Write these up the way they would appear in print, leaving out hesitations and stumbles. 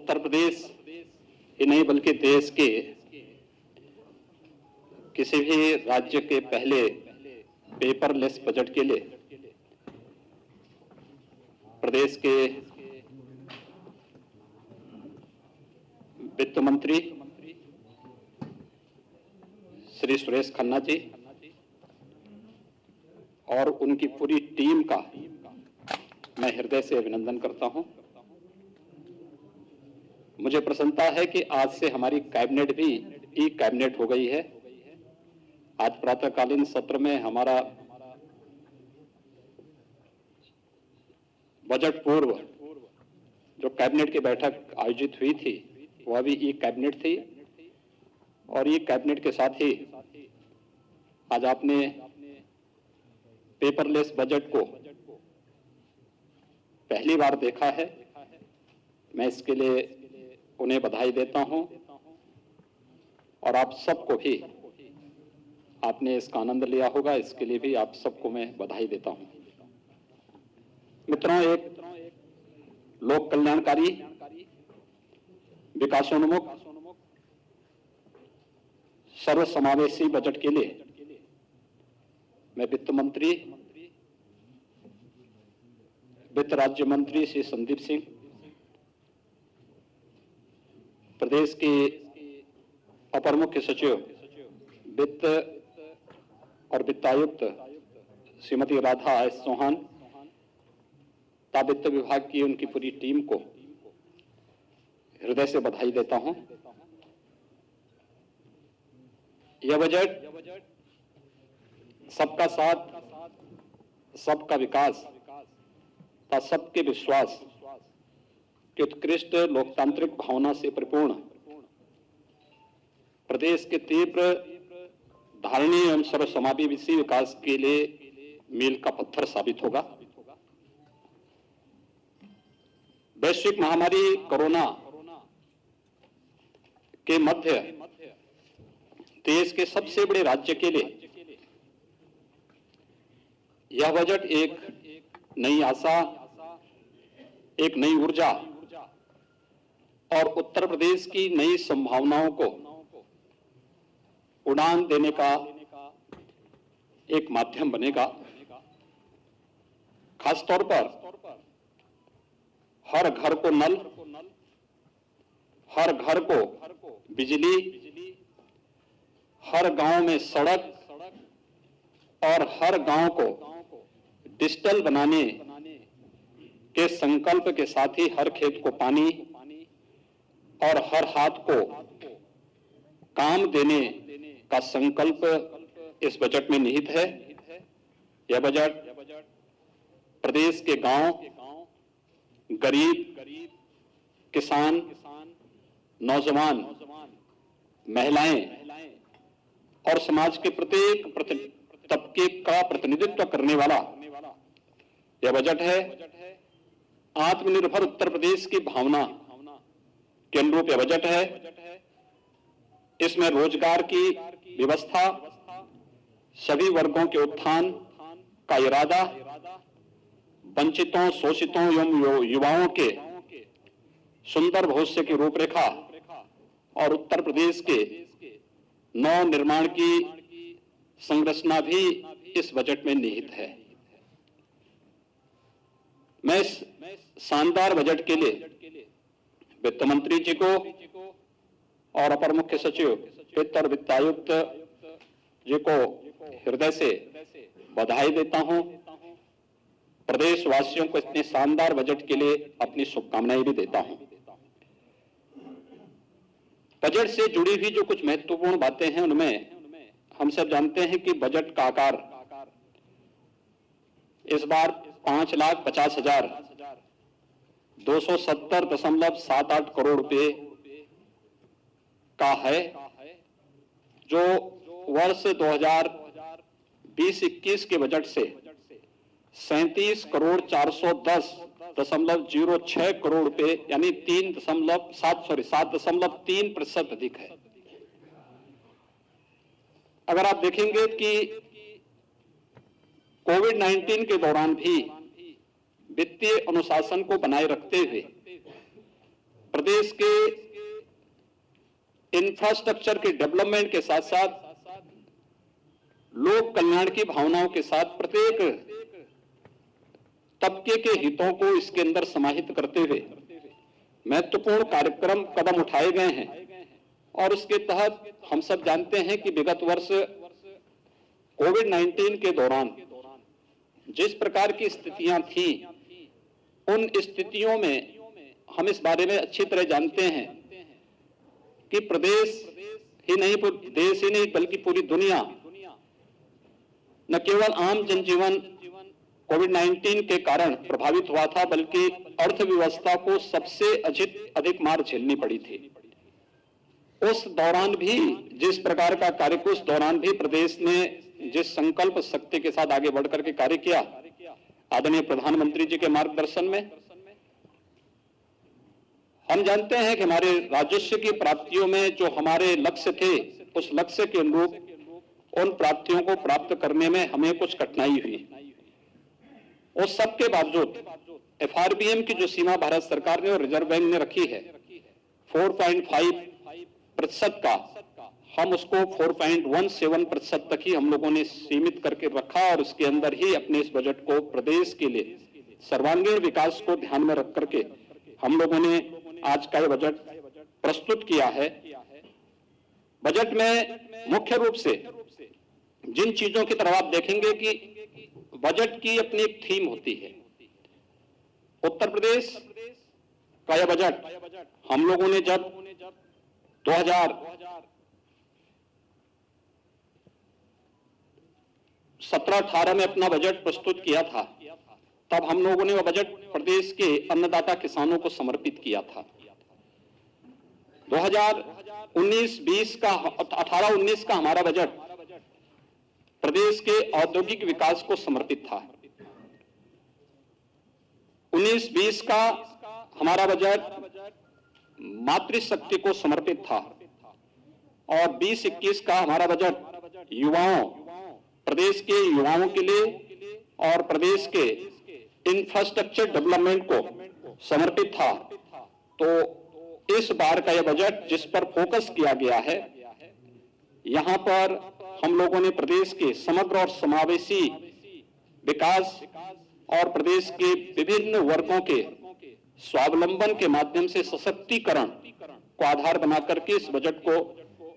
उत्तर प्रदेश ही नहीं बल्कि देश के किसी भी राज्य के पहले पेपरलेस बजट के लिए प्रदेश के वित्त मंत्री श्री सुरेश खन्ना जी और उनकी पूरी टीम का मैं हृदय से अभिनंदन करता हूं। मुझे प्रसन्नता है कि आज से हमारी कैबिनेट भी ई कैबिनेट हो गई है। आज प्रातःकालीन सत्र में हमारा बजट पूर्व जो कैबिनेट की बैठक आयोजित हुई थी वह भी ई कैबिनेट थी और ई कैबिनेट के साथ ही आज आपने पेपरलेस बजट को पहली बार देखा है। मैं इसके लिए उन्हें बधाई देता हूं और आप सबको भी आपने इसका आनंद लिया होगा, इसके लिए भी आप सबको मैं बधाई देता हूं। मित्रों, एक लोक कल्याणकारी, विकासोन्मुख, सर्वसमावेशी बजट के लिए मैं वित्त मंत्री, वित्त राज्य मंत्री श्री संदीप सिंह, प्रदेश के अपर मुख्य सचिव वित्त और वित्तायुक्त श्रीमती राधा एस चौहान तथा वित्त विभाग की उनकी पूरी टीम को हृदय से बधाई देता हूं। यह बजट सबका साथ, सबका विकास तथा सबके विश्वास की उत्कृष्ट लोकतांत्रिक भावना से परिपूर्ण प्रदेश के तीव्र धारणीय एवं सर्वसमावेशी विकास के लिए मील का पत्थर साबित होगा। वैश्विक महामारी कोरोना के मध्य देश के सबसे बड़े राज्य के लिए यह बजट एक नई आशा, एक नई ऊर्जा और उत्तर प्रदेश की नई संभावनाओं को उड़ान देने का एक माध्यम बनेगा। खासतौर पर हर घर को नल, हर घर को बिजली, हर गांव में सड़क और हर गांव को डिजिटल बनाने के संकल्प के साथ ही हर खेत को पानी और हर हाथ को काम देने का संकल्प इस बजट में निहित है। यह बजट प्रदेश के गांव, गरीब, किसान, नौजवान, महिलाएं और समाज के प्रत्येक तबके का प्रतिनिधित्व करने वाला यह बजट है। आत्मनिर्भर उत्तर प्रदेश की भावना के अनुरूप यह बजट है। इसमें रोजगार की व्यवस्था, सभी वर्गों के उत्थान का इरादा, वंचितों, शोषितों एवं युवाओं के सुंदर भविष्य की रूपरेखा और उत्तर प्रदेश के नव निर्माण की संरचना भी इस बजट में निहित है। मैं इस शानदार बजट के लिए वित्त मंत्री जी को और अपर मुख्य सचिव वित्त और वित्तायुक्त जी को हृदय से बधाई देता हूं। प्रदेशवासियों को इतने शानदार बजट के लिए अपनी शुभकामनाएं भी देता हूं। बजट से जुड़ी हुई जो कुछ महत्वपूर्ण बातें हैं उनमें हम सब जानते हैं कि बजट का आकार इस बार 5,50,270.78 करोड़ रुपए का है, जो वर्ष 2020-21 के बजट से 37,410.06 करोड़ रुपए यानी 7.3% अधिक है। अगर आप देखेंगे कि कोविड-19 के दौरान भी वित्तीय अनुशासन को बनाए रखते हुए प्रदेश के इंफ्रास्ट्रक्चर के डेवलपमेंट के साथ साथ लोक कल्याण की भावनाओं के साथ प्रत्येक तबके के हितों को इसके अंदर समाहित करते हुए महत्वपूर्ण कार्यक्रम कदम उठाए गए हैं। और उसके तहत हम सब जानते हैं कि विगत वर्ष कोविड-19 के दौरान जिस प्रकार की स्थितियां थी, उन स्थितियों में हम इस बारे में अच्छी तरह जानते हैं कि प्रदेश ही नहीं, देश ही नहीं बल्कि पूरी दुनिया न केवल आम जनजीवन कोविड-19 के कारण प्रभावित हुआ था, बल्कि अर्थव्यवस्था को सबसे अधिक मार झेलनी पड़ी थी। उस दौरान भी जिस प्रकार का कार्य, उस दौरान भी प्रदेश ने जिस संकल्प शक्ति के साथ आगे बढ़कर के कार्य किया, आदरणीय प्रधानमंत्री जी के मार्गदर्शन में, हम जानते हैं कि हमारे राजस्व की प्राप्तियों में जो हमारे लक्ष्य थे, उस लक्ष्य के अनुरूप उन प्राप्तियों को प्राप्त करने में हमें कुछ कठिनाई हुई। उस सबके बावजूद एफआरबीएम की जो सीमा भारत सरकार ने और रिजर्व बैंक ने रखी है 4.5% का, हम उसको 4.17% तक ही हम लोगों ने सीमित करके रखा और उसके अंदर ही अपने इस बजट को प्रदेश के लिए सर्वांगीण विकास को ध्यान में रख करके हम लोगों ने आज का ये बजट प्रस्तुत किया है। बजट में मुख्य रूप से जिन चीजों की तरफ आप देखेंगे कि बजट की अपनी एक थीम होती है। उत्तर प्रदेश का यह बजट हम लोगों ने जब 2017-18 में अपना बजट प्रस्तुत किया था, तब हम लोगों ने वह बजट प्रदेश के अन्नदाता किसानों को समर्पित किया था। 2019-20 का 18-19 का हमारा बजट प्रदेश के औद्योगिक विकास को समर्पित था। 19-20 का हमारा बजट मातृशक्ति को समर्पित था और 20-21 का हमारा बजट युवाओं, प्रदेश के युवाओं के लिए और प्रदेश के इंफ्रास्ट्रक्चर डेवलपमेंट को समर्पित था। तो इस बार का यह बजट जिस पर फोकस किया गया है, यहां पर हम लोगों ने प्रदेश के समग्र और समावेशी विकास और प्रदेश के विभिन्न वर्गों के स्वावलंबन के माध्यम से सशक्तिकरण को आधार बनाकर के इस बजट को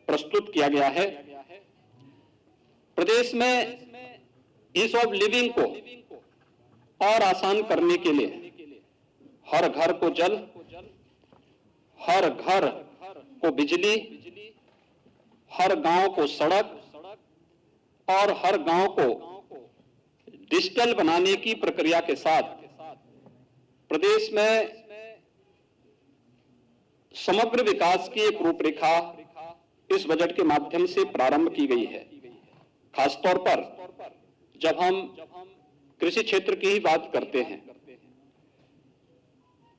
प्रस्तुत किया गया है। प्रदेश में ईज ऑफ लिविंग को और आसान करने के लिए हर घर को जल, हर घर को बिजली, हर गांव को सड़क और हर गांव को डिजिटल बनाने की प्रक्रिया के साथ प्रदेश में समग्र विकास की एक रूपरेखा इस बजट के माध्यम से प्रारंभ की गई है। खासतौर पर जब हम कृषि क्षेत्र की ही बात करते हैं,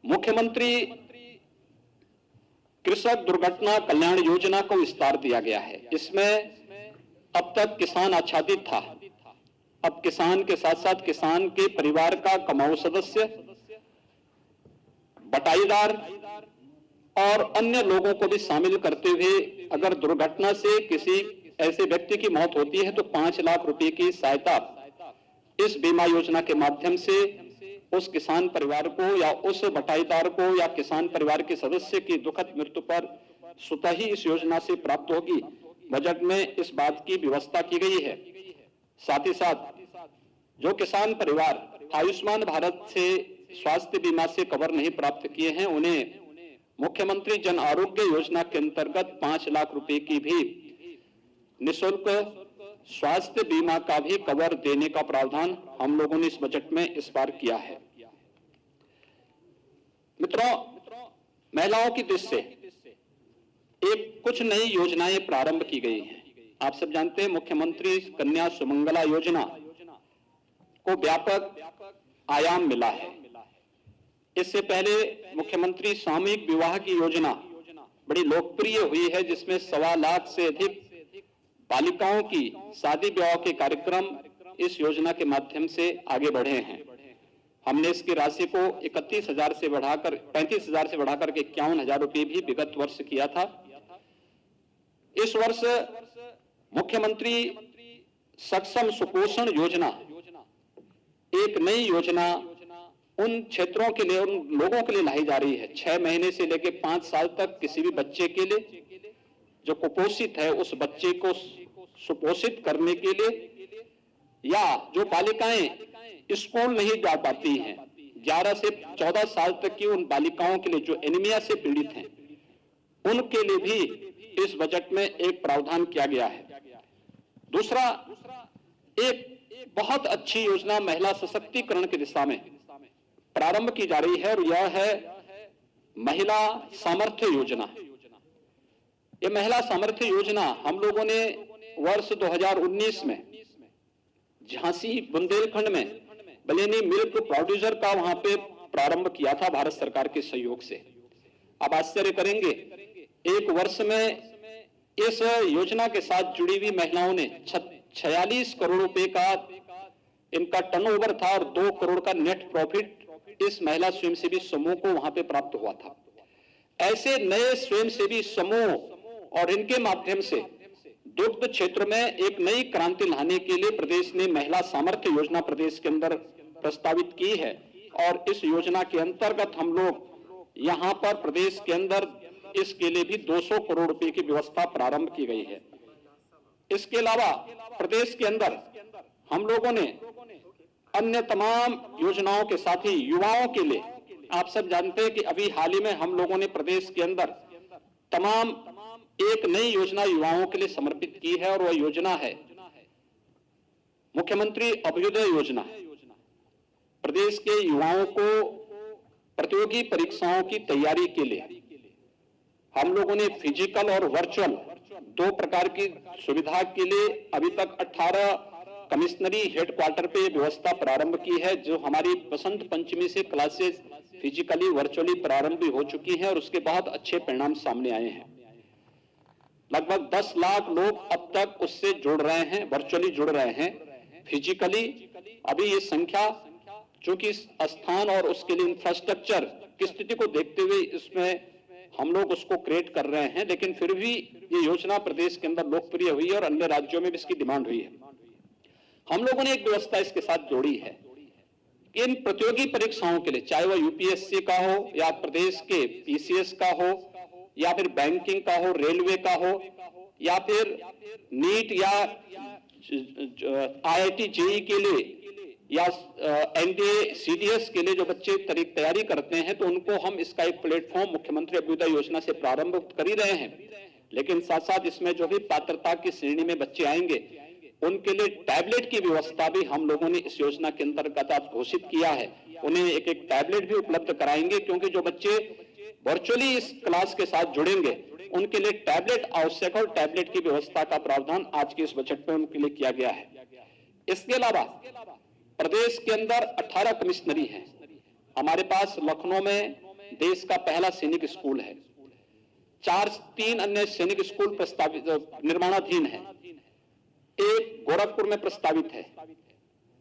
मुख्यमंत्री कृषक दुर्घटना कल्याण योजना को विस्तार दिया गया है। इसमें अब तक किसान आच्छादित था, अब किसान के साथ साथ किसान के परिवार का कमाऊ सदस्य, बटाईदार और अन्य लोगों को भी शामिल करते हुए अगर दुर्घटना से किसी ऐसे व्यक्ति की मौत होती है तो 5 लाख रुपए की सहायता इस बीमा योजना के माध्यम से उस किसान परिवार को या उस बटाईदार को या किसान परिवार के सदस्य की दुखद मृत्यु पर स्वतः ही इस योजना से प्राप्त होगी। बजट में इस बात की व्यवस्था की गई है। साथ ही साथ जो किसान परिवार आयुष्मान भारत से स्वास्थ्य बीमा से कवर नहीं प्राप्त किए हैं, उन्हें मुख्यमंत्री जन आरोग्य योजना के अंतर्गत 5 लाख रुपए की भी निःशुल्क स्वास्थ्य बीमा का भी कवर देने का प्रावधान हम लोगों ने इस बजट में इस बार किया है। मित्रों, महिलाओं की दृष्टि से एक कुछ नई योजनाएं प्रारंभ की गई हैं। आप सब जानते हैं मुख्यमंत्री कन्या सुमंगला योजना को व्यापक आयाम मिला है। इससे पहले मुख्यमंत्री सामूहिक विवाह की योजना बड़ी लोकप्रिय हुई है, जिसमें 1.25 लाख से अधिक बालिकाओं की शादी विवाह के कार्यक्रम इस योजना के माध्यम से आगे बढ़े हैं। हमने इसकी राशि को 31,000 से बढ़ाकर 35,000 से बढ़ाकर के 51,000 रुपये भी विगत वर्ष किया था। इस वर्ष मुख्यमंत्री सक्षम सुपोषण योजना, एक नई योजना उन क्षेत्रों के लिए, उन लोगों के लिए लाई जा रही है। 6 महीने से लेकर 5 साल तक किसी भी बच्चे के लिए जो कुपोषित है, उस बच्चे को सुपोषित करने के लिए, या जो बालिकाएं स्कूल नहीं जा पाती हैं, 11 से 14 साल तक की उन बालिकाओं के लिए जो एनीमिया से पीड़ित हैं, उनके लिए भी इस बजट में एक प्रावधान किया गया है। दूसरा, एक बहुत अच्छी योजना महिला सशक्तिकरण की दिशा में प्रारंभ की जा रही है और यह है महिला सामर्थ्य योजना। यह महिला सामर्थ्य योजना हम लोगों ने वर्ष 2019 में झांसी बुंदेलखंड में बलेनी मिल्क प्रोड्यूसर का वहां पे प्रारंभ किया था भारत सरकार के सहयोग से। अब आश्चर्य करेंगे, एक वर्ष में इस योजना के साथ जुड़ी हुई महिलाओं ने 46 करोड़ रुपए का इनका टर्नओवर था और 2 करोड़ का नेट प्रॉफिट इस महिला स्वयंसेवी समूह को वहां पे प्राप्त हुआ था। ऐसे नए स्वयंसेवी समूह और इनके माध्यम से दुग्ध क्षेत्र में एक नई क्रांति लाने के लिए प्रदेश ने महिला सामर्थ्य योजना प्रदेश के अंदर प्रस्तावित की है और इस योजना के अंतर्गत हम लोग यहां पर प्रदेश के अंदर इसके लिए भी 200 करोड़ रुपए की व्यवस्था प्रारंभ की गई है। इसके अलावा प्रदेश के अंदर हम लोगों ने अन्य तमाम योजनाओं के साथ ही युवाओं के लिए, आप सब जानते हैं कि अभी हाल ही में हम लोगों ने प्रदेश के अंदर तमाम एक नई योजना युवाओं के लिए समर्पित की है और वह योजना है मुख्यमंत्री अभ्युदय योजना। प्रदेश के युवाओं को प्रतियोगी परीक्षाओं की तैयारी के लिए हम लोगों ने फिजिकल और वर्चुअल 2 प्रकार की सुविधा के लिए अभी तक 18 कमिश्नरी हेडक्वार्टर पे व्यवस्था प्रारंभ की है, जो हमारी बसंत पंचमी से क्लासेस फिजिकली वर्चुअली प्रारंभ भी हो चुकी है और उसके बहुत अच्छे परिणाम सामने आए हैं। लगभग 10 लाख लोग अब तक उससे जुड़ रहे हैं, वर्चुअली जुड़ रहे हैं। फिजिकली अभी ये संख्या, चूंकि स्थान और उसके लिए इंफ्रास्ट्रक्चर की स्थिति को देखते हुए इसमें हम लोग उसको क्रिएट कर रहे हैं, लेकिन फिर भी ये योजना प्रदेश के अंदर लोकप्रिय हुई है और अन्य राज्यों में भी इसकी डिमांड हुई है। हम लोगों ने एक व्यवस्था इसके साथ जोड़ी है। इन प्रतियोगी परीक्षाओं के लिए, चाहे वह यूपीएससी का हो या प्रदेश के पीसीएस का हो या फिर बैंकिंग का हो, रेलवे का हो या फिर नीट या आईआईटी जेईई के लिए या एनडीए सीडीएस के लिए जो बच्चे तैयारी करते हैं, तो उनको हम इसका एक प्लेटफॉर्म मुख्यमंत्री अभ्युदय योजना से प्रारंभ कर ही रहे हैं। लेकिन साथ साथ इसमें जो भी पात्रता की श्रेणी में बच्चे आएंगे उनके लिए टैबलेट की व्यवस्था भी हम लोगों ने इस योजना के अंतर्गत आज घोषित किया है। उन्हें एक टैबलेट भी उपलब्ध कराएंगे, क्योंकि जो बच्चे वर्चुअली इस क्लास के साथ जुड़ेंगे उनके लिए टैबलेट आवश्यक है और टैबलेट की व्यवस्था का प्रावधान आज के इस बजट में उनके लिए किया गया है। इसके अलावा प्रदेश के अंदर 18 कमिश्नरी है। हमारे पास लखनऊ में देश का पहला सैनिक स्कूल है, 3 अन्य सैनिक स्कूल प्रस्तावित निर्माणाधीन है, एक गोरखपुर में प्रस्तावित है।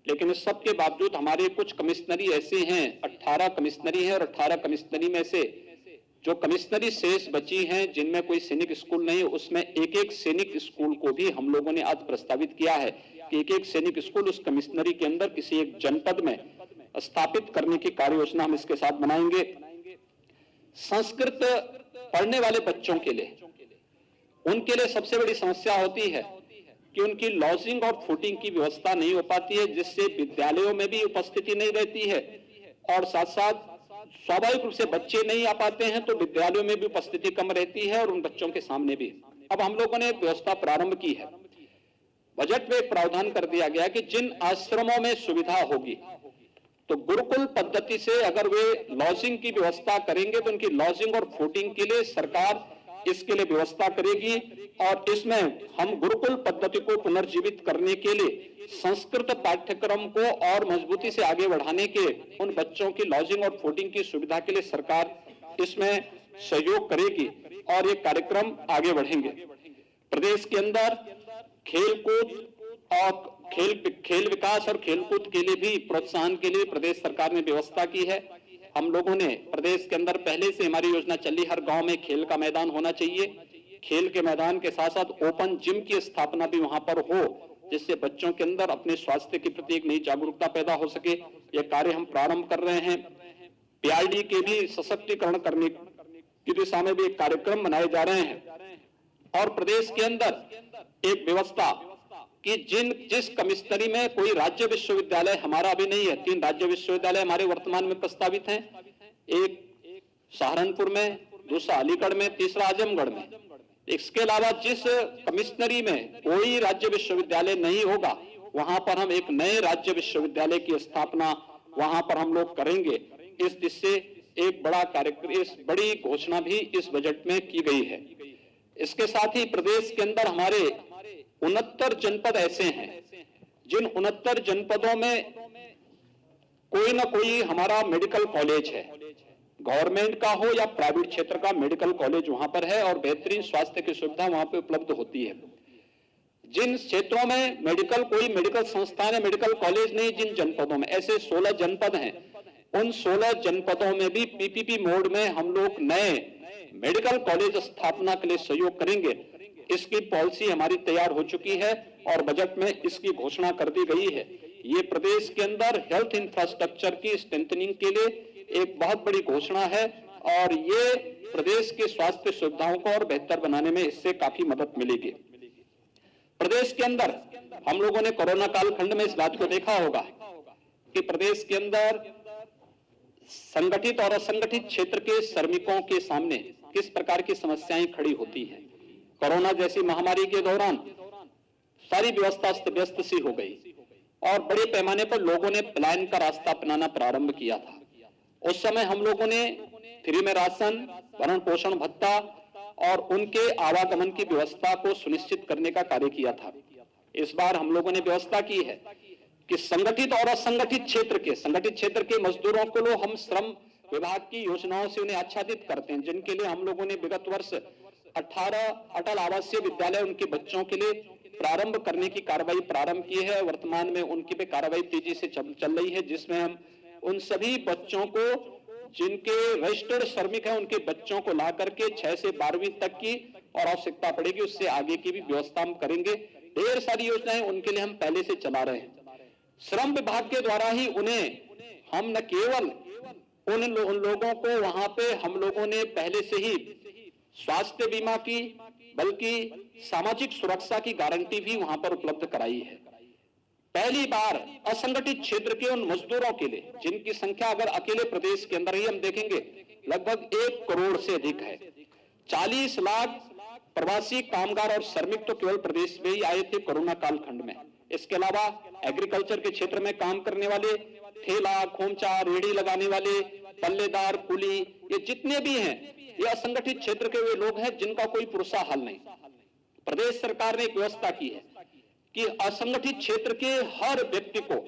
लेकिन इस सब के बावजूद हमारे कुछ कमिश्नरी ऐसे हैं, 18 कमिश्नरी है और 18 कमिश्नरी में से जो कमिश्नरी शेष बची हैं जिनमें कोई सैनिक स्कूल नहीं, उसमें एक सैनिक स्कूल को भी हम लोगों ने आज प्रस्तावित किया है कि एक सैनिक स्कूल उस कमिश्नरी के अंदर किसी एक जनपद में स्थापित करने की कार्य योजना हम इसके साथ बनाएंगे। संस्कृत पढ़ने वाले बच्चों के लिए, उनके लिए सबसे बड़ी समस्या होती है कि उनकी लॉजिंग और फूडिंग की व्यवस्था नहीं हो पाती है, जिससे विद्यालयों में भी उपस्थिति नहीं रहती है और साथ साथ स्वाभाविक रूप से बच्चे नहीं आ पाते हैं तो विद्यालयों में भी उपस्थिति कम रहती है और उन बच्चों के सामने भी। अब हम लोगों ने व्यवस्था प्रारंभ की है। बजट में प्रावधान कर दिया गया कि जिन आश्रमों में सुविधा होगी तो गुरुकुल पद्धति से अगर वे लॉजिंग की व्यवस्था करेंगे तो उनकी लॉजिंग और फूडिंग के लिए सरकार इसके लिए व्यवस्था करेगी और इसमें हम गुरुकुल पद्धति को पुनर्जीवित करने के लिए संस्कृत पाठ्यक्रम को और मजबूती से आगे बढ़ाने के उन बच्चों की लॉजिंग और फूडिंग की सुविधा के लिए सरकार इसमें सहयोग करेगी और ये कार्यक्रम आगे बढ़ेंगे। प्रदेश के अंदर खेलकूद खेल विकास और खेलकूद के लिए भी प्रोत्साहन के लिए प्रदेश सरकार ने व्यवस्था की है। हम लोगों ने प्रदेश के अंदर पहले से हमारी योजना चली, हर गांव में खेल का मैदान होना चाहिए। खेल के मैदान के साथ साथ ओपन जिम की स्थापना भी वहां पर हो, जिससे बच्चों के अंदर अपने स्वास्थ्य के प्रति एक नई जागरूकता पैदा हो सके। यह कार्य हम प्रारंभ कर रहे हैं। पीआरडी के भी सशक्तिकरण करने की दिशा में भी एक कार्यक्रम बनाए जा रहे हैं और प्रदेश के अंदर एक व्यवस्था कि जिस कमिश्नरी में कोई राज्य विश्वविद्यालय हमारा अभी नहीं है, 3 राज्य विश्वविद्यालय हमारे वर्तमान में प्रस्तावित हैं, एक सहारनपुर में, दूसरा अलीगढ़ में, तीसरा आजमगढ़ में। इसके अलावा जिस कमिश्नरी में कोई राज्य विश्वविद्यालय नहीं होगा, वहां पर हम एक नए राज्य विश्वविद्यालय की स्थापना वहां पर हम लोग करेंगे। इस दिशा से एक बड़ा कार्यक्रम, इस बड़ी घोषणा भी इस बजट में की गई है। इसके साथ ही प्रदेश के अंदर हमारे 69 जनपद ऐसे हैं जिन 69 जनपदों में कोई ना कोई हमारा मेडिकल कॉलेज है, गवर्नमेंट का हो या प्राइवेट क्षेत्र का मेडिकल कॉलेज वहां पर है और बेहतरीन स्वास्थ्य की सुविधा वहां पर उपलब्ध होती है। जिन क्षेत्रों में कोई मेडिकल संस्थान है, मेडिकल कॉलेज नहीं, जिन जनपदों में ऐसे 16 जनपद हैं, उन 16 जनपदों में भी पीपीपी मोड में हम लोग नए मेडिकल कॉलेज स्थापना के लिए सहयोग करेंगे। इसकी पॉलिसी हमारी तैयार हो चुकी है और बजट में इसकी घोषणा कर दी गई है। ये प्रदेश के अंदर हेल्थ इंफ्रास्ट्रक्चर की स्ट्रेंथनिंग के लिए एक बहुत बड़ी घोषणा है और ये प्रदेश की स्वास्थ्य सुविधाओं को और बेहतर बनाने में इससे काफी मदद मिलेगी। प्रदेश के अंदर हम लोगों ने कोरोना कालखंड में इस बात को देखा होगा कि प्रदेश के अंदर संगठित और असंगठित क्षेत्र के श्रमिकों के सामने किस प्रकार की समस्याएं खड़ी होती हैं। कोरोना जैसी महामारी के दौरान सारी व्यवस्था अस्त व्यस्त सी हो गई और बड़े पैमाने पर लोगों ने पलायन का रास्ता अपनाना प्रारंभ किया था। उस समय हम लोगों ने फ्री में राशन, भरण पोषण भत्ता और उनके आवागमन की व्यवस्था को सुनिश्चित करने का कार्य किया था। इस बार हम लोगों ने व्यवस्था की है कि संगठित और असंगठित क्षेत्र के मजदूरों को हम श्रम विभाग की योजनाओं से उन्हें आच्छादित करते हैं, जिनके लिए हम लोगों ने विगत वर्ष 18 अटल आवासीय विद्यालय उनके बच्चों के लिए प्रारंभ करने की कार्रवाई प्रारंभ की है। वर्तमान में उनकी भी कार्रवाई तेजी से चल रही है, जिसमें हम उन सभी बच्चों को जिनके रजिस्टर्ड श्रमिक हैं उनके बच्चों को ला करके 6 से 12वीं तक की और आवश्यकता पड़ेगी उससे आगे की भी व्यवस्था हम करेंगे। ढेर सारी योजनाएं उनके लिए हम पहले से चला रहे हैं। श्रम विभाग के द्वारा ही उन्हें हम न केवल उन लोगों को वहां पे हम लोगों ने पहले से ही स्वास्थ्य बीमा की बल्कि सामाजिक सुरक्षा की गारंटी भी वहां पर उपलब्ध कराई है। पहली बार असंगठित क्षेत्र के उन मजदूरों के लिए जिनकी संख्या अगर अकेले प्रदेश के अंदर ही हम देखेंगे लगभग 1 करोड़ से अधिक है। 40 लाख प्रवासी कामगार और श्रमिक तो केवल प्रदेश में ही आए थे कोरोना कालखंड में। इसके अलावा एग्रीकल्चर के क्षेत्र में काम करने वाले, ठेला खोमचा रेहड़ी लगाने वाले, पल्लेदार, कुली, ये जितने भी हैं ये असंगठित क्षेत्र के वे लोग हैं जिनका कोई पुरसा हल नहीं। प्रदेश सरकार ने एक व्यवस्था की है कि असंगठित क्षेत्र के हर व्यक्ति को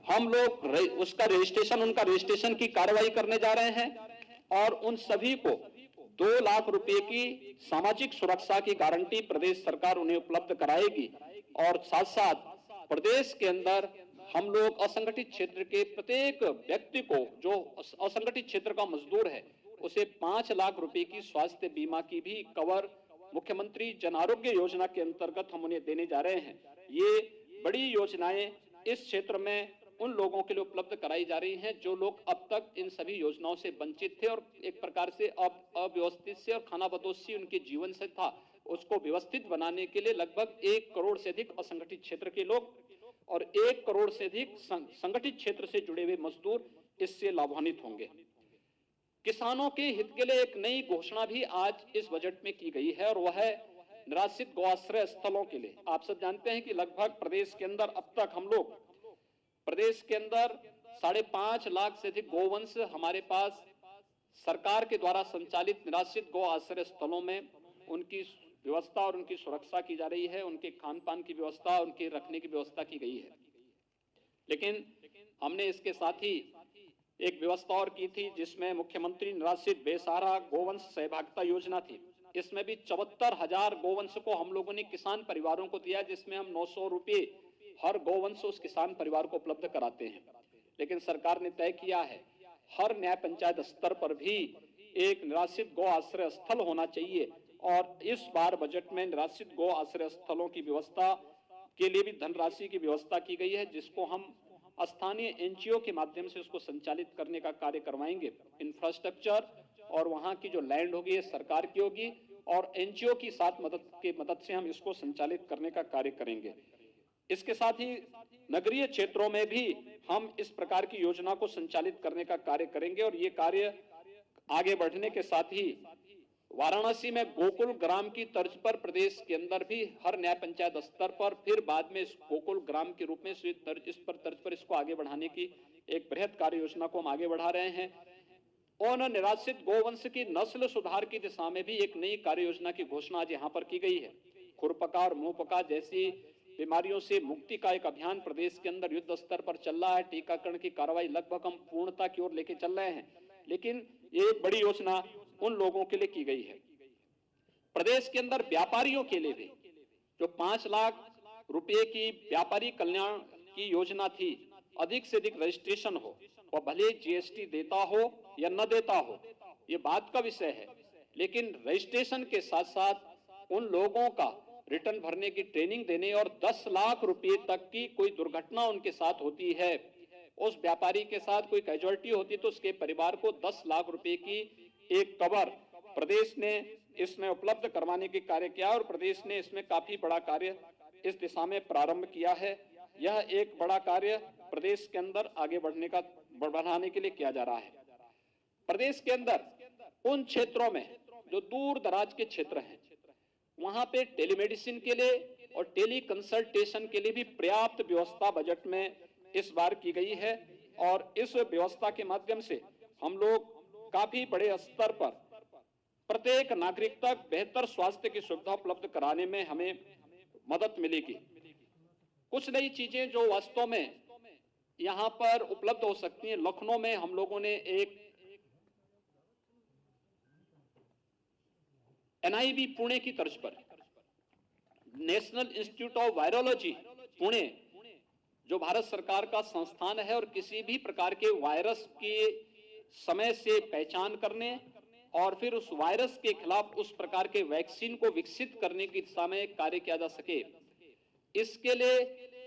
हम लोग उनका रजिस्ट्रेशन की कार्रवाई करने जा रहे हैं और उन सभी को 2 लाख रुपए की सामाजिक सुरक्षा की गारंटी प्रदेश सरकार उन्हें उपलब्ध कराएगी। और साथ साथ प्रदेश के अंदर हम लोग असंगठित क्षेत्र के प्रत्येक व्यक्ति को जो असंगठित क्षेत्र का मजदूर है उसे 5 लाख रुपए की स्वास्थ्य बीमा की भी कवर मुख्यमंत्री जन आरोग्य योजना के अंतर्गत हम उन्हें देने जा रहे हैं। ये बड़ी योजनाएं इस क्षेत्र में उन लोगों के लिए उपलब्ध कराई जा रही हैं जो लोग अब तक इन सभी योजनाओं से वंचित थे और एक प्रकार से अव्यवस्थित से और खानाबदोश से उनके जीवन से था, उसको व्यवस्थित बनाने के लिए लगभग 1 करोड़ से अधिक असंगठित क्षेत्र के लोग और 1 करोड़ से अधिक संगठित क्षेत्र से जुड़े हुए मजदूर इससे लाभान्वित होंगे। किसानों के हित के लिए एक नई घोषणा भी आज इस बजट में की गई है और वह है निराश्रित गौआश्रय स्थलों के लिए। आप सब जानते हैं कि लगभग प्रदेश के अंदर अब तक हम लोग प्रदेश के अंदर 5.5 लाख से अधिक गौवंश हमारे पास सरकार के द्वारा संचालित निराश्रित गौ आश्रय स्थलों में उनकी व्यवस्था और उनकी सुरक्षा की जा रही है, उनके खान पान की व्यवस्था, उनके रखने की व्यवस्था की गई है। लेकिन हमने इसके साथ ही एक व्यवस्था और की थी जिसमें मुख्यमंत्री निराश्रित बेसहारा गोवंश सहभागिता योजना थी। इसमें भी 74,000 गोवंश को हम लोगों ने किसान परिवारों को दिया, जिसमें हम 900 रुपए हर गोवंश उस किसान परिवार को उपलब्ध कराते हैं। लेकिन सरकार ने तय किया है हर न्याय पंचायत स्तर पर भी एक निराश्रित गौ आश्रय स्थल होना चाहिए, और इस बार बजट में निराश्रित गौ आश्रय स्थलों की व्यवस्था के लिए भी धनराशि की व्यवस्था की गई है, जिसको हम स्थानीय एनजीओ के माध्यम से उसको संचालित करने का कार्य करवाएंगे। इंफ्रास्ट्रक्चर और वहां की जो लैंड होगी ये सरकार की होगी, और एनजीओ की साथ मदद से हम इसको संचालित करने का कार्य करेंगे। इसके साथ ही नगरीय क्षेत्रों में भी हम इस प्रकार की योजना को संचालित करने का कार्य करेंगे, और ये कार्य आगे बढ़ने के साथ ही वाराणसी में गोकुल ग्राम की तर्ज पर प्रदेश के अंदर भी हर न्याय पंचायत स्तर पर फिर बाद में इस गोकुल ग्राम के रूप में इस तर्ज पर इसको आगे बढ़ाने की एक बृहद कार्य योजना को हम आगे बढ़ा रहे हैं। और निराश्रित गोवंश की नस्ल सुधार की दिशा में भी एक नई कार्य योजना की घोषणा आज यहाँ पर की गई है। खुरपका और मुंहपका जैसी बीमारियों से मुक्ति का एक अभियान प्रदेश के अंदर युद्ध स्तर पर चल रहा है। टीकाकरण की कार्रवाई लगभग हम पूर्णता की ओर लेके चल रहे हैं, लेकिन ये एक बड़ी योजना उन लोगों के लिए की गई है। प्रदेश के अंदर व्यापारियों के लिए भी जो 5 लाख रुपए की व्यापारी कल्याण की योजना थी, अधिक से अधिक रजिस्ट्रेशन हो, और भले जीएसटी देता हो या न देता हो ये बात का विषय है, लेकिन रजिस्ट्रेशन के साथ साथ उन लोगों का रिटर्न भरने की ट्रेनिंग देने, और 10 लाख रुपए तक की कोई दुर्घटना उनके साथ होती है, उस व्यापारी के साथ कोई कैजुअलिटी होती तो उसके परिवार को 10 लाख रुपए की एक कवर प्रदेश ने इसमें उपलब्ध करवाने के कार्य किया, और प्रदेश ने इसमें काफी बड़ा कार्य इस दिशा में प्रारंभ किया है। यह एक बड़ा कार्य प्रदेश के अंदर आगे बढ़ाने के लिए किया जा रहा है। प्रदेश के अंदर उन क्षेत्रों में जो दूर दराज के क्षेत्र हैं वहां पे टेलीमेडिसिन के लिए और टेली कंसल्टेशन के लिए भी पर्याप्त व्यवस्था बजट में इस बार की गई है, और इस व्यवस्था के माध्यम से हम लोग काफी बड़े स्तर पर प्रत्येक नागरिक तक बेहतर स्वास्थ्य की सुविधा उपलब्ध कराने में हमें मदद मिलेगी। कुछ नई चीजें जो वास्तव में यहां पर उपलब्ध हो सकती हैं, लखनऊ में हम लोगों ने एक एनआईवी पुणे की तर्ज पर national institute of virology Pune, जो भारत सरकार का संस्थान है और किसी भी प्रकार के वायरस के समय से पहचान करने और फिर उस वायरस के खिलाफ उस प्रकार के वैक्सीन को विकसित करने की दिशा में कार्य किया जा सके, इसके लिए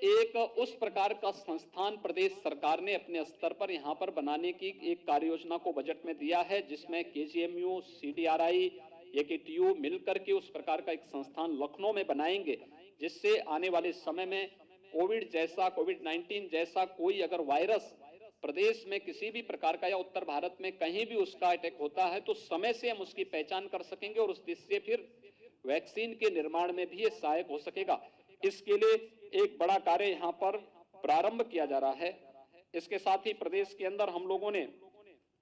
एक उस प्रकार का संस्थान प्रदेश सरकार ने अपने स्तर पर यहां पर बनाने की एक कार्य योजना को बजट में दिया है, जिसमें केजीएमयू, सीडीआरआई, एकेटीयू मिलकर के उस प्रकार का एक संस्थान लखनऊ में बनाएंगे, जिससे आने वाले समय में कोविड-19 जैसा कोई अगर वायरस प्रदेश में किसी भी प्रकार का या उत्तर भारत में कहीं भी उसका अटैक होता है तो समय से हम उसकी पहचान कर सकेंगे और उस दिशा से फिर वैक्सीन के निर्माण में भी ये सहायक हो सकेगा। इसके लिए एक बड़ा कार्य यहाँ पर प्रारंभ किया जा रहा है। इसके साथ ही प्रदेश के अंदर हम लोगों ने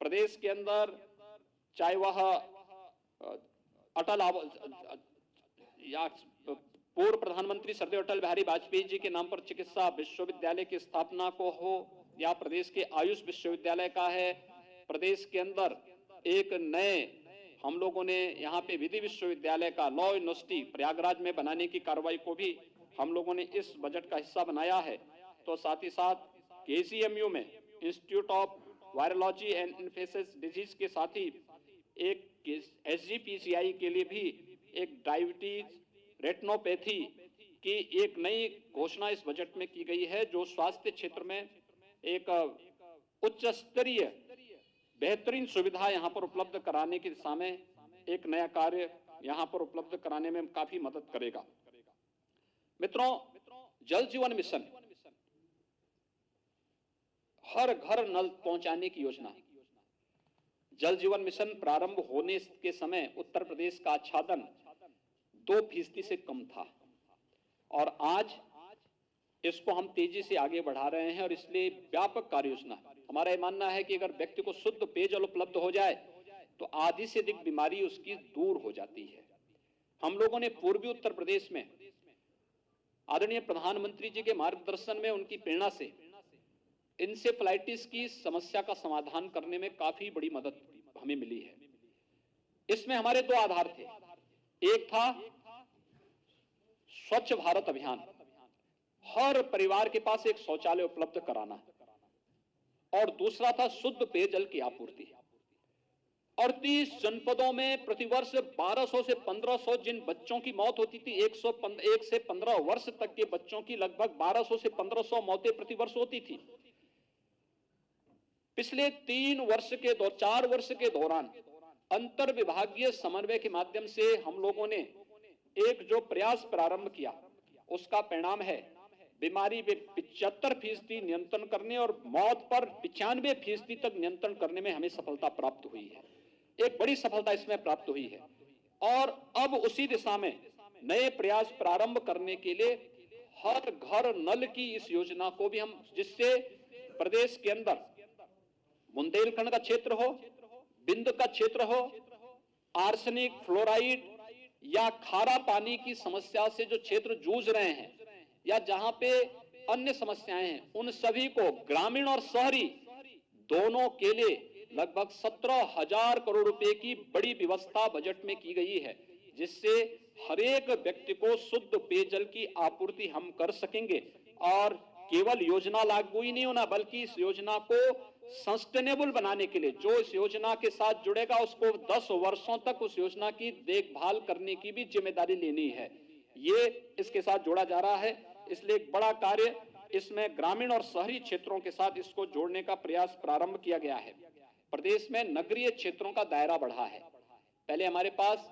प्रदेश के अंदर चाहे वह या पूर्व प्रधानमंत्री श्रद्धेय अटल बिहारी वाजपेयी जी के नाम पर चिकित्सा विश्वविद्यालय की स्थापना को हो, या प्रदेश के आयुष विश्वविद्यालय का है, प्रदेश के अंदर एक नए हम लोगों ने यहाँ पे विधि विश्वविद्यालय का लॉ यूनिवर्सिटी प्रयागराज में बनाने की कार्रवाई को भी हम लोगों ने इस बजट का हिस्सा बनाया है। तो साथ ही साथ केजीएमयू में institute of virology and infectious disease के साथ ही एक एसजीपीसीआई के लिए भी एक डायबिटीज रेटिनोपैथी की एक नई घोषणा इस बजट में की गई है, जो स्वास्थ्य क्षेत्र में एक उच्च स्तरीय बेहतरीन सुविधा यहां पर उपलब्ध कराने की दिशा में एक नया कार्य यहां पर उपलब्ध कराने में काफी मदद करेगा। मित्रों, जल जीवन मिशन, हर घर नल पहुंचाने की योजना। जल जीवन मिशन प्रारंभ होने के समय उत्तर प्रदेश का आच्छादन 2% से कम था, और आज इसको हम तेजी से आगे बढ़ा रहे हैं, और इसलिए व्यापक कार्य योजना। हमारा यह मानना है कि अगर व्यक्ति को शुद्ध पेयजल उपलब्ध हो जाए तो आधी से अधिक बीमारी उसकी दूर हो जाती है। हम लोगों ने पूर्वी उत्तर प्रदेश में आदरणीय प्रधानमंत्री जी के मार्गदर्शन में, उनकी प्रेरणा से इंसेफ्लाइटिस की समस्या का समाधान करने में काफी बड़ी मदद हमें मिली है। इसमें हमारे 2 आधार थे। एक था स्वच्छ भारत अभियान, हर परिवार के पास एक शौचालय उपलब्ध कराना, और दूसरा था शुद्ध पेयजल की आपूर्ति। 38 जनपदों में प्रतिवर्ष 1200 से 1500 जिन बच्चों की मौत होती थी, 1 से 15 वर्ष तक के बच्चों की लगभग 1200 से 1500 मौतें प्रतिवर्ष होती थी। पिछले 4 वर्ष के दौरान अंतर विभागीय समन्वय के माध्यम से हम लोगों ने एक जो प्रयास प्रारंभ किया, उसका परिणाम है बीमारी में 75% नियंत्रण करने और मौत पर 95% तक नियंत्रण करने में हमें सफलता प्राप्त हुई है। एक बड़ी सफलता इसमें प्राप्त हुई है, और अब उसी दिशा में नए प्रयास प्रारंभ करने के लिए हर घर नल की इस योजना को भी हम, जिससे प्रदेश के अंदर बुंदेलखंड का क्षेत्र हो, बिंद का क्षेत्र हो, आर्सेनिक, फ्लोराइड या खारा पानी की समस्या से जो क्षेत्र जूझ रहे हैं या जहां पे अन्य समस्याएं हैं, उन सभी को ग्रामीण और शहरी दोनों के लिए लगभग 17,000 करोड़ रुपए की बड़ी व्यवस्था बजट में की गई है, जिससे हर एक व्यक्ति को शुद्ध पेयजल की आपूर्ति हम कर सकेंगे। और केवल योजना लागू ही नहीं होना, बल्कि इस योजना को सस्टेनेबल बनाने के लिए जो इस योजना के साथ जुड़ेगा उसको 10 वर्षों तक उस योजना की देखभाल करने की भी जिम्मेदारी लेनी है। ये इसके साथ जोड़ा जा रहा है, इसलिए एक बड़ा कार्य इसमें ग्रामीण और शहरी क्षेत्रों के साथ इसको जोड़ने का प्रयास प्रारंभ किया गया है। प्रदेश में नगरीय क्षेत्रों का दायरा बढ़ा है। पहले हमारे पास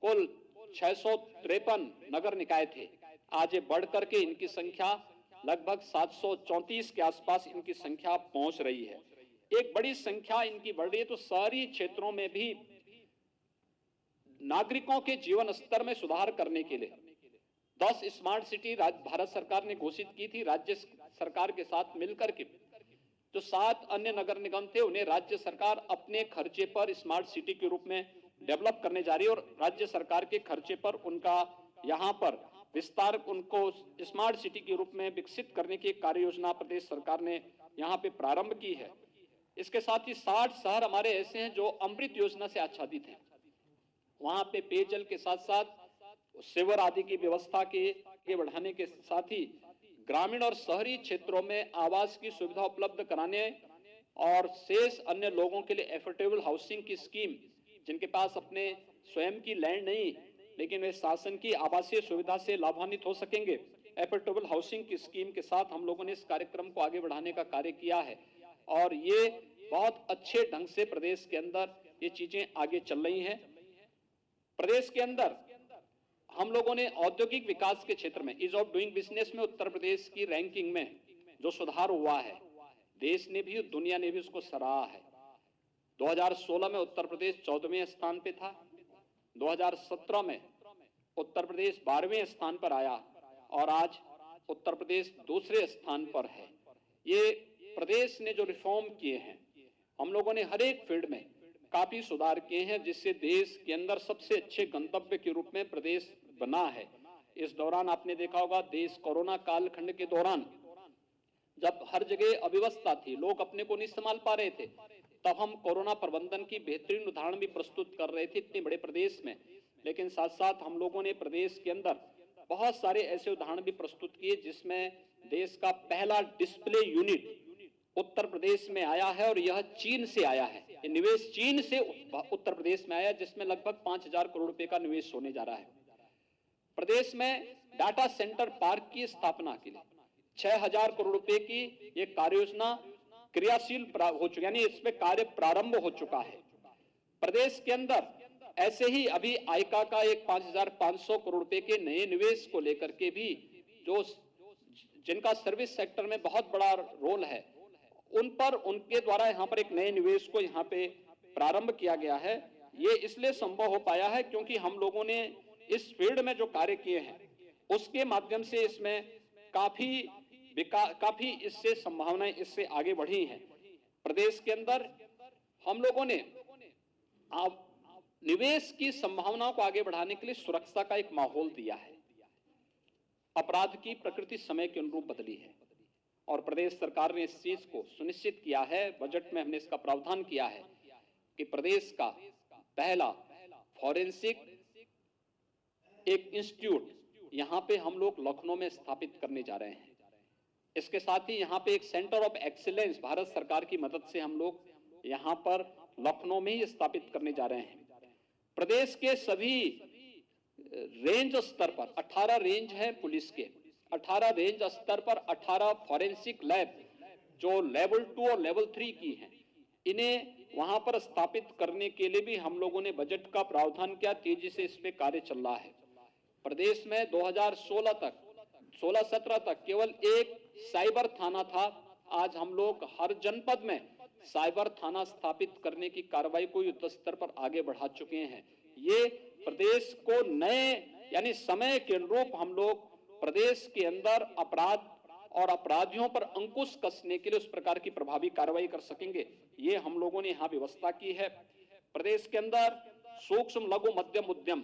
कुल 653 नगर निकाय थे, आज ये बढ़ करके इनकी संख्या लगभग 734 के आसपास इनकी संख्या पहुंच रही है। एक बड़ी संख्या इनकी बढ़ रही है, तो शहरी क्षेत्रों में भी नागरिकों के जीवन स्तर में सुधार करने के लिए 10 स्मार्ट सिटी भारत सरकार ने घोषित की थी, राज्य सरकार के साथ मिलकर के। जो 7 अन्य नगर निगम थे उन्हें राज्य सरकार अपने खर्चे पर स्मार्ट सिटी के रूप में डेवलप करने जा रही है, और राज्य सरकार के खर्चे पर उनका यहां पर विस्तार, उनको स्मार्ट सिटी के रूप में विकसित करने की कार्य योजना प्रदेश सरकार ने यहां पे प्रारंभ की है। इसके साथ ही 60 शहर हमारे ऐसे हैं जो अमृत योजना से आच्छादित हैं। वहां पे पेयजल के साथ साथ सेवर आदि की व्यवस्था के बढ़ाने के साथ ही ग्रामीण और शहरी क्षेत्रों में आवास की सुविधा उपलब्ध कराने और शेष अन्य लोगों के लिए एफोर्डेबल हाउसिंग की स्कीम, जिनके पास अपने स्वयं की लैंड नहीं लेकिन वे शासन की आवासीय सुविधा से लाभान्वित हो सकेंगे, एफोर्डेबल हाउसिंग की स्कीम के साथ हम लोगों ने इस कार्यक्रम को आगे बढ़ाने का कार्य किया है। और ये बहुत अच्छे ढंग से प्रदेश के अंदर ये चीजें आगे चल रही हैं। प्रदेश के अंदर हम लोगों ने औद्योगिक विकास के क्षेत्र में ईज ऑफ डूइंग बिजनेस में उत्तर प्रदेश की रैंकिंग में जो सुधार हुआ है, देश ने भी दुनिया ने भी उसको सराहा है। 2016 में उत्तर प्रदेश 14वें स्थान पे था, 2017 में उत्तर प्रदेश 12वें स्थान पर आया, और आज उत्तर प्रदेश दूसरे स्थान पर है। ये प्रदेश ने जो रिफॉर्म किए हैं, हम लोगों ने हर एक फील्ड में काफी सुधार किए हैं, जिससे देश के अंदर सबसे अच्छे गंतव्य के रूप में प्रदेश बना है। इस दौरान आपने देखा होगा, देश कोरोना कालखंड के दौरान जब हर जगह अव्यवस्था थी, लोग अपने को नहीं संभाल पा रहे थे, तब हम कोरोना प्रबंधन की बेहतरीन उदाहरण भी प्रस्तुत कर रहे थे इतने बड़े प्रदेश में। लेकिन साथ साथ हम लोगों ने प्रदेश के अंदर बहुत सारे ऐसे उदाहरण भी प्रस्तुत किए जिसमें देश का पहला डिस्प्ले यूनिट उत्तर प्रदेश में आया है, और यह चीन से आया है। ये निवेश चीन से उत्तर प्रदेश में आया, जिसमें लगभग 5,000 करोड़ रुपए का निवेश होने जा रहा है। प्रदेश में डाटा सेंटर पार्क की स्थापना के लिए 6,000 करोड़ रुपए की ये कार्य योजना क्रियाशील हो चुकी, यानी इसमें कार्य प्रारंभ हो चुका है। प्रदेश के अंदर ऐसे ही अभी आइका का एक 5,500 करोड़ रुपए के नए निवेश को लेकर के भी, जो जिनका सर्विस सेक्टर में बहुत बड़ा रोल है, उन पर उनके द्वारा यहाँ पर एक नए निवेश को यहाँ पे प्रारंभ किया गया है। ये इसलिए संभव हो पाया है क्योंकि हम लोगों ने इस फील्ड में जो कार्य किए हैं उसके माध्यम से इसमें काफी इससे संभावनाएं इससे आगे बढ़ी हैं। प्रदेश के अंदर हम लोगों ने निवेश की संभावनाओं को आगे बढ़ाने के लिए सुरक्षा का एक माहौल दिया है। अपराध की प्रकृति समय के अनुरूप बदली है, और प्रदेश सरकार ने इस चीज को सुनिश्चित किया है, बजट में हमने इसका प्रावधान किया है कि प्रदेश का पहला फॉरेंसिक एक इंस्टीट्यूट यहां पे हम लोग लखनऊ में स्थापित करने जा रहे हैं। इसके साथ ही यहाँ पे एक सेंटर ऑफ एक्सीलेंस भारत सरकार की मदद से हम लोग यहाँ पर लखनऊ में ही स्थापित करने जा रहे हैं। प्रदेश के सभी रेंज स्तर पर 18 रेंज है पुलिस के, 18 रेंज स्तर पर 18 फॉरेंसिक लैब जो लेवल 2 और लेवल 3 की हैं, इन्हें वहां पर स्थापित करने के लिए भी हम लोगों ने बजट का प्रावधान किया। तेजी से इस पे कार्य चल रहा है। प्रदेश में 2016 तक 16-17 तक केवल एक साइबर थाना था। आज हम लोग हर जनपद में साइबर थाना स्थापित करने की कार्रवाई को युद्ध स्तर पर आगे बढ़ा चुके हैं। ये प्रदेश को नए यानी समय के अनुरूप हम लोग प्रदेश के अंदर अपराध और अपराधियों पर अंकुश कसने के लिए उस प्रकार की प्रभावी कार्रवाई कर सकेंगे, ये हम लोगों ने यहाँ व्यवस्था की है। प्रदेश के अंदर सूक्ष्म लघु मध्यम उद्यम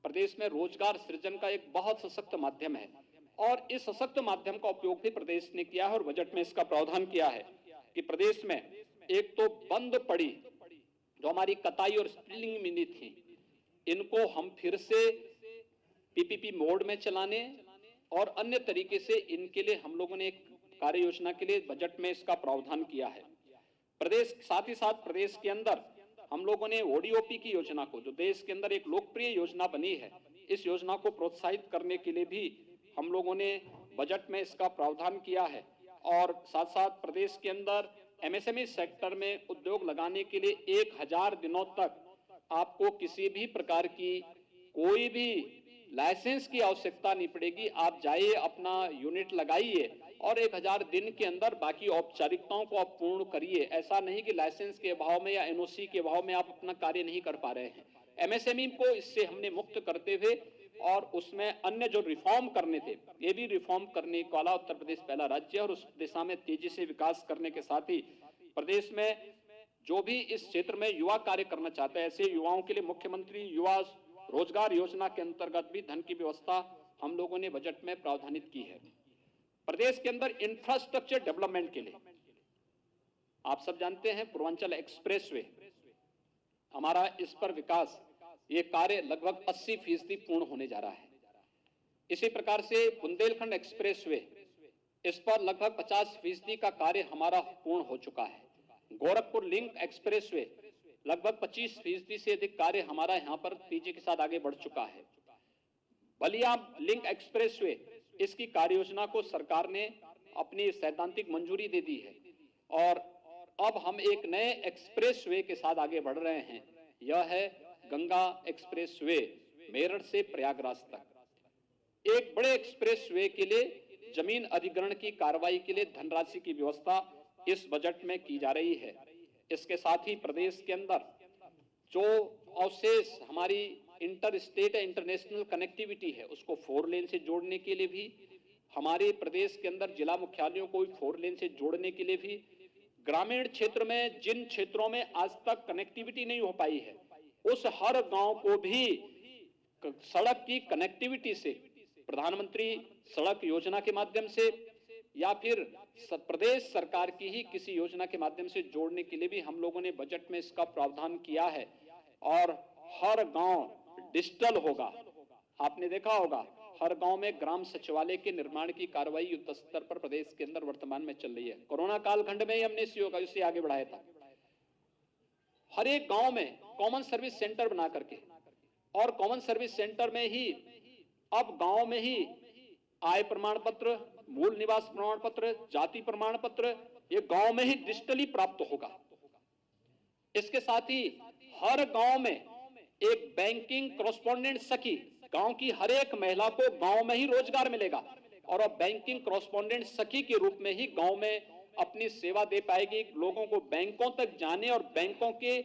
प्रदेश में रोजगार सृजन का एक बहुत सशक्त माध्यम है और इस सशक्त माध्यम का उपयोग भी प्रदेश ने किया है और बजट में इसका प्रावधान किया है कि प्रदेश में एक तो बंद पड़ी जो हमारी कताई और स्पिनिंग मिली थी, इनको हम फिर से पीपीपी मोड में चलाने और अन्य तरीके से इनके लिए हम लोगों ने एक कार्य योजना के लिए बजट में इसका प्रावधान किया है। प्रदेश साथ ही साथ प्रदेश के अंदर हम लोगों ने ओडीओपी की योजना को, जो देश के अंदर एक लोकप्रिय योजना बनी है, इस योजना को प्रोत्साहित करने के लिए भी हम लोगों ने बजट में इसका प्रावधान किया है। और साथ साथ प्रदेश के अंदर एमएसएमई सेक्टर में उद्योग लगाने के लिए 1000 दिनों तक आपको किसी भी प्रकार की कोई भी लाइसेंस की आवश्यकता नहीं पड़ेगी। आप जाइए, अपना यूनिट लगाइए और 1000 दिन के अंदर बाकी औपचारिकताओं को आप पूर्ण करिए। ऐसा नहीं कि लाइसेंस के अभाव में या एनओसी के अभाव में आप अपना कार्य नहीं कर पा रहे हैं। एमएसएमई को इससे हमने मुक्त करते हुए और उसमें अन्य जो रिफॉर्म करने थे, ये भी रिफॉर्म करने वाला उत्तर प्रदेश पहला राज्य है और उस दिशा में तेजी से विकास करने के साथ ही प्रदेश में जो भी इस क्षेत्र में युवा कार्य करना चाहते हैं, ऐसे युवाओं के लिए मुख्यमंत्री युवा रोजगार योजना के अंतर्गत भी धन की व्यवस्था हम लोगों ने बजट में प्रावधानित की है। प्रदेश के अंदर इंफ्रास्ट्रक्चर डेवलपमेंट के लिए आप सब जानते हैं पूर्वांचल एक्सप्रेसवे हमारा इस पर विकास, ये कार्य लगभग 80% पूर्ण होने जा रहा है। इसी प्रकार से बुंदेलखंड एक्सप्रेसवे, इस पर लगभग 50% का कार्य हमारा पूर्ण हो चुका है। गोरखपुर लिंक एक्सप्रेसवे लगभग 25% से अधिक कार्य हमारा यहां पर तेजी के साथ आगे बढ़ चुका है। बलिया लिंक एक्सप्रेसवे, इसकी कार्य योजना को सरकार ने अपनी सैद्धांतिक मंजूरी दे दी है और अब हम एक नए एक्सप्रेसवे के साथ आगे बढ़ रहे हैं। यह है गंगा एक्सप्रेसवे, मेरठ से प्रयागराज तक। एक बड़े एक्सप्रेसवे के लिए जमीन अधिग्रहण की कार्रवाई के लिए धनराशि की व्यवस्था इस बजट में की जा रही है। इसके साथ ही प्रदेश के अंदर जो अवशेष हमारी इंटर स्टेट इंटरनेशनल कनेक्टिविटी है, उसको 4 लेन से जोड़ने के लिए भी, हमारे प्रदेश के अंदर जिला मुख्यालयों को 4 लेन से जोड़ने के लिए भी, ग्रामीण क्षेत्र में जिन क्षेत्रों में आज तक कनेक्टिविटी नहीं हो पाई है, उस हर गांव को भी सड़क की कनेक्टिविटी से प्रधानमंत्री सड़क योजना के माध्यम से या फिर प्रदेश सरकार की ही किसी योजना के माध्यम से जोड़ने के लिए भी हम लोगों ने बजट में इसका प्रावधान किया है और हर गांव डिजिटल होगा। आपने देखा होगा हर गांव में ग्राम सचिवालय के निर्माण की कार्रवाई युद्ध स्तर पर प्रदेश के अंदर वर्तमान में चल रही है। कोरोना कालखंड में ही हमने इसे आगे बढ़ाया था। हर एक गांव में कॉमन सर्विस सेंटर बना करके, और कॉमन सर्विस सेंटर में ही अब गांव में ही आय प्रमाण पत्र, मूल निवास प्रमाण पत्र, जाति प्रमाण पत्र, ये गांव में ही डिजिटली प्राप्त होगा। इसके साथ ही हर गांव में एक बैंकिंग कॉरेस्पॉन्डेंट सखी, गांव की हर एक महिला को गांव में ही रोजगार मिलेगा और अब बैंकिंग कॉरेस्पॉन्डेंट सखी के रूप में ही गांव में अपनी सेवा दे पाएगी। लोगों को बैंकों तक जाने और बैंकों के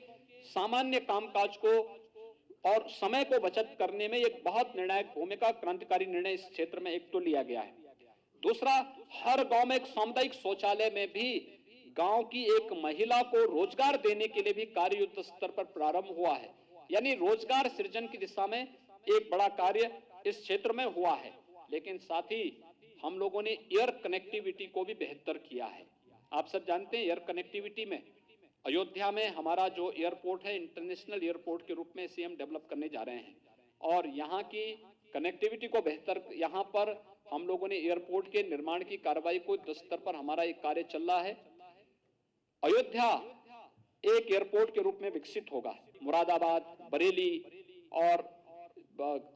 सामान्य कामकाज को और समय को बचत करने में एक बहुत निर्णायक भूमिका, क्रांतिकारी निर्णय इस क्षेत्र में एक तो लिया गया है। दूसरा, हर गांव में एक सामुदायिक शौचालय में भी गांव की एक महिला को रोजगार देने के लिए भी कार्य युद्ध स्तर पर प्रारंभ हुआ है। यानी रोजगार सृजन की दिशा में एक बड़ा कार्य इस क्षेत्र में हुआ है। लेकिन साथ ही हम लोगों ने एयर कनेक्टिविटी को भी बेहतर किया है। आप सब जानते हैं एयर कनेक्टिविटी में अयोध्या में हमारा जो एयरपोर्ट है, इंटरनेशनल एयरपोर्ट के रूप में इसे हम डेवलप करने जा रहे हैं और यहाँ की कनेक्टिविटी को बेहतर, यहाँ पर हम लोगों ने एयरपोर्ट के निर्माण की कार्रवाई को युद्ध स्तर पर हमारा एक कार्य चल रहा है। अयोध्या एक एयरपोर्ट के रूप में विकसित होगा। मुरादाबाद, बरेली और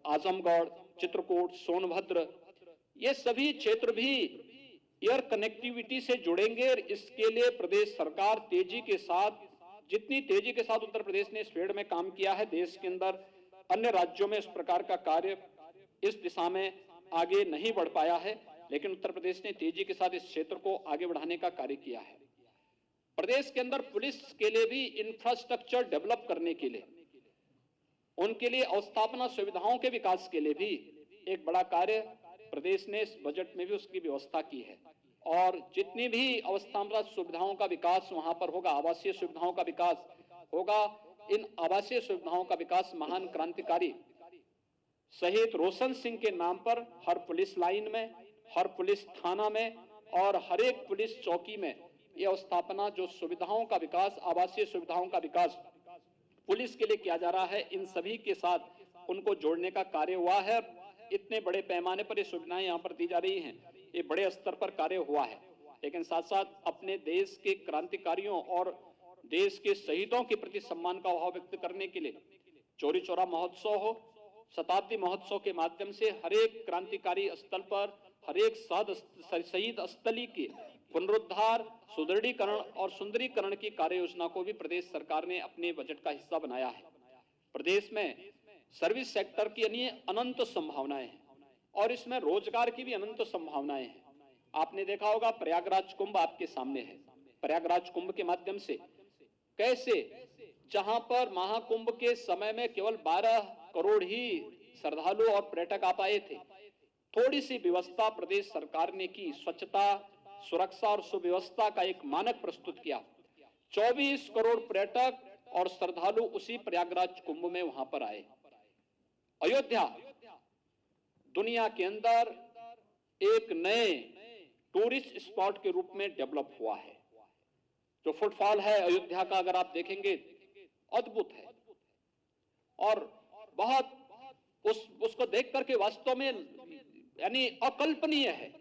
आजमगढ़, चित्रकूट, सोनभद्र, ये सभी क्षेत्र भी एयर कनेक्टिविटी से जुड़ेंगे। और इसके लिए प्रदेश सरकार तेजी के साथ, जितनी तेजी के साथ उत्तर प्रदेश ने इस फील्ड में काम किया है, देश के अंदर अन्य राज्यों में इस प्रकार का कार्य इस दिशा में आगे नहीं बढ़ पाया है, लेकिन उत्तर प्रदेश ने तेजी के साथ इस क्षेत्र को आगे बढ़ाने का कार्य किया है। प्रदेश के अंदर पुलिस के लिए भी इंफ्रास्ट्रक्चर डेवलप करने के लिए, उनके लिए अवस्थापना सुविधाओं के विकास के लिए भी एक बड़ा कार्य प्रदेश ने इस बजट में भी उसकी व्यवस्था की है। और जितनी भी अवस्थापना सुविधाओं का विकास वहां पर होगा, आवासीय सुविधाओं का विकास होगा, इन आवासीय सुविधाओं का विकास महान क्रांतिकारी शहीद रोशन सिंह के नाम पर हर पुलिस लाइन में, हर पुलिस थाना में और हर एक पुलिस चौकी में यह अवस्थापना जो सुविधाओं का विकास, आवासीय सुविधाओं का विकास पुलिस के लिए किया जा रहा है, इन सभी के साथ उनको जोड़ने का कार्य हुआ है। इतने बड़े पैमाने पर ये सुविधाएं यहाँ पर दी जा रही हैं, ये बड़े स्तर पर कार्य हुआ है। लेकिन साथ साथ अपने देश के क्रांतिकारियों और देश के शहीदों के प्रति सम्मान का भाव व्यक्त करने के लिए चौरी चौरा महोत्सव हो, शताब्दी महोत्सव के माध्यम से हर एक क्रांतिकारी स्थल पर, हर एक शहीद स्थली के पुनरुद्धार, सुदृढ़ीकरण और सुंदरीकरण की कार्य योजना को भी प्रदेश सरकार ने अपने बजट का हिस्सा बनाया है। प्रदेश में सर्विस सेक्टर की अनंत संभावनाएं हैं और इसमें रोजगार की भी अनंत संभावनाएं हैं। आपने देखा होगा प्रयागराज कुंभ आपके सामने है। प्रयागराज कुंभ के माध्यम से कैसे, जहां पर महाकुंभ के समय में केवल 12 करोड़ ही श्रद्धालु और पर्यटक आ पाए थे, थोड़ी सी व्यवस्था प्रदेश सरकार ने की, स्वच्छता, सुरक्षा और सुव्यवस्था का एक मानक प्रस्तुत किया। 24 करोड़ पर्यटक और श्रद्धालु उसी प्रयागराज कुंभ में वहां पर आए। अयोध्या दुनिया के अंदर एक नए टूरिस्ट स्पॉट के रूप में डेवलप हुआ है। जो फुटफॉल है अयोध्या का, अगर आप देखेंगे, अद्भुत है और बहुत उसको देख करके वास्तव में यानी अकल्पनीय है।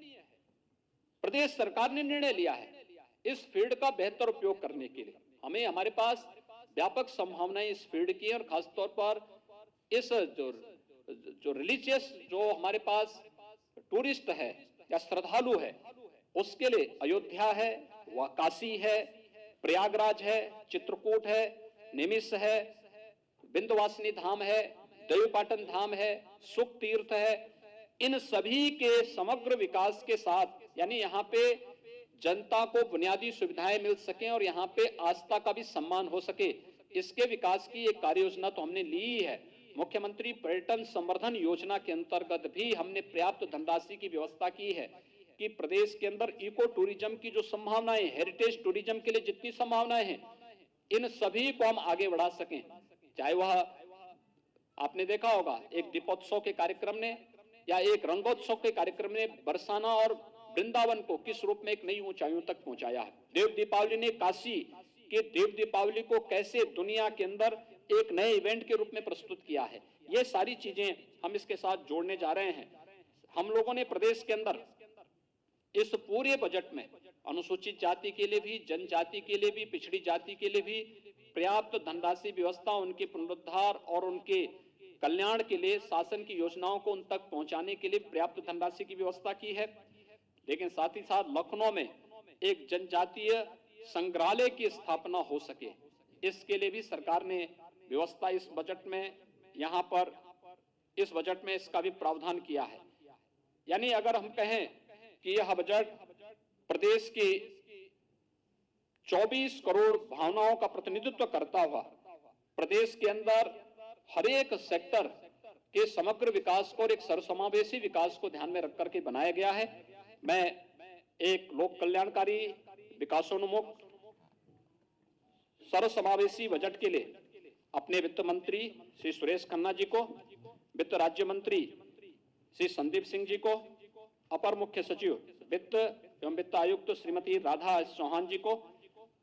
प्रदेश सरकार ने निर्णय लिया है इस फील्ड का बेहतर उपयोग करने के लिए। हमें, हमारे पास व्यापक संभावनाएं इस फील्ड की और खासतौर पर इस जो रिलीजियस, जो हमारे पास टूरिस्ट है या श्रद्धालु है, उसके लिए अयोध्या है, वह काशी है, प्रयागराज है, चित्रकूट है, निमिष है, विंध्यवासिनी धाम है, देवीपाटन धाम है, सुख तीर्थ है। इन सभी के समग्र विकास के साथ, यानी यहाँ पे जनता को बुनियादी सुविधाएं मिल सके और यहाँ पे आस्था का भी सम्मान हो सके, इसके विकास की एक कार्य योजना तो हमने ली है। मुख्यमंत्री पर्यटन संवर्धन योजना के अंतर्गत भी हमने पर्याप्त धनराशि की व्यवस्था की है कि प्रदेश के अंदर इको टूरिज्म की जो संभावनाएं, हेरिटेज टूरिज्म के लिए जितनी संभावनाएं हैं, इन सभी को हम आगे बढ़ा सकें। चाहे वह आपने देखा होगा एक दीपोत्सव के कार्यक्रम ने या एक रंगोत्सव के कार्यक्रम ने बरसाना और वृंदावन को किस रूप में एक नई ऊंचाइयों तक पहुंचाया है। देव दीपावली ने काशी के देव दीपावली को कैसे दुनिया के अंदर एक नए इवेंट के रूप में प्रस्तुत किया है। ये सारी चीजें हम इसके साथ जोड़ने जा रहे हैं। हम लोगों ने प्रदेश के अंदर इस पूरे बजट में अनुसूचित जाति के लिए भी, जनजाति के लिए भी, पिछड़ी जाति के लिए भी पर्याप्त धनराशि व्यवस्था, उनके पुनरुद्धार और उनके कल्याण के लिए शासन की योजनाओं को उन तक पहुंचाने के लिए पर्याप्त धनराशि की व्यवस्था की है। लेकिन साथ ही साथ लखनऊ में एक जनजातीय संग्रहालय की स्थापना हो सके, इसके लिए भी सरकार ने व्यवस्था इस बजट में, यहाँ पर इस बजट में इसका भी प्रावधान किया है। यानी अगर हम कहें कि यह बजट प्रदेश की 24 करोड़ भावनाओं का प्रतिनिधित्व करता हुआ प्रदेश के अंदर हर एक सेक्टर के समग्र विकास को और एक सर्वसमावेशी विकास को ध्यान में रख करके बनाया गया है। मैं एक लोक कल्याणकारी, विकासोन्मुख, सर्वसमावेशी बजट के लिए अपने वित्त मंत्री श्री सुरेश खन्ना जी को, वित्त राज्य मंत्री श्री संदीप सिंह जी को, अपर मुख्य सचिव वित्त एवं वित्त आयुक्त श्रीमती राधा चौहान जी को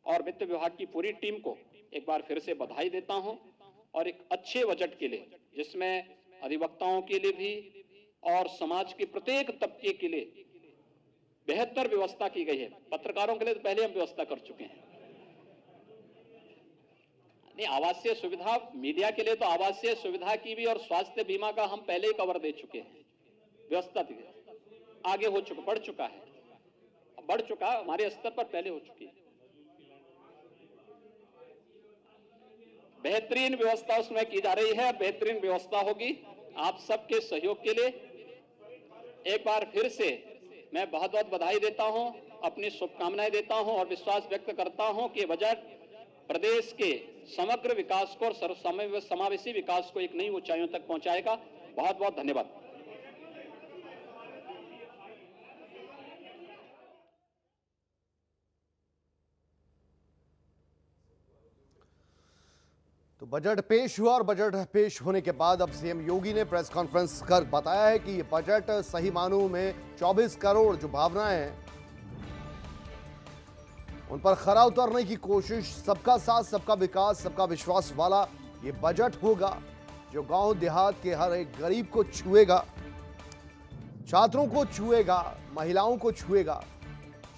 और वित्त विभाग की पूरी टीम को एक बार फिर से बधाई देता हूं। और एक अच्छे बजट के लिए, जिसमें अधिवक्ताओं के लिए भी, और समाज के प्रत्येक तबके के लिए बेहतर व्यवस्था की गई है। पत्रकारों के लिए तो पहले हम व्यवस्था कर चुके हैं। नहीं, आवासीय सुविधा, मीडिया के लिए तो आवासीय सुविधा की भी और स्वास्थ्य बीमा का हम पहले ही कवर दे चुके हैं। व्यवस्था आगे हो चुका, बढ़ चुका है, बढ़ चुका, हमारे स्तर पर पहले हो चुकी है। बेहतरीन व्यवस्था उसमें की जा रही है, बेहतरीन व्यवस्था होगी। आप सबके सहयोग के लिए एक बार फिर से मैं बहुत बहुत बधाई देता हूं, अपनी शुभकामनाएं देता हूं और विश्वास व्यक्त करता हूं कि बजट प्रदेश के समग्र विकास को और सर्वसमावेशी विकास को एक नई ऊंचाइयों तक पहुंचाएगा। बहुत बहुत धन्यवाद। तो बजट पेश हुआ और बजट पेश होने के बाद अब सीएम योगी ने प्रेस कॉन्फ्रेंस कर बताया है कि ये बजट सही मानों में 24 करोड़ जो भावनाएं हैं उन पर खरा उतरने की कोशिश, सबका साथ सबका विकास सबका विश्वास वाला ये बजट होगा जो गांव देहात के हर एक गरीब को छुएगा, छात्रों को छुएगा, महिलाओं को छुएगा।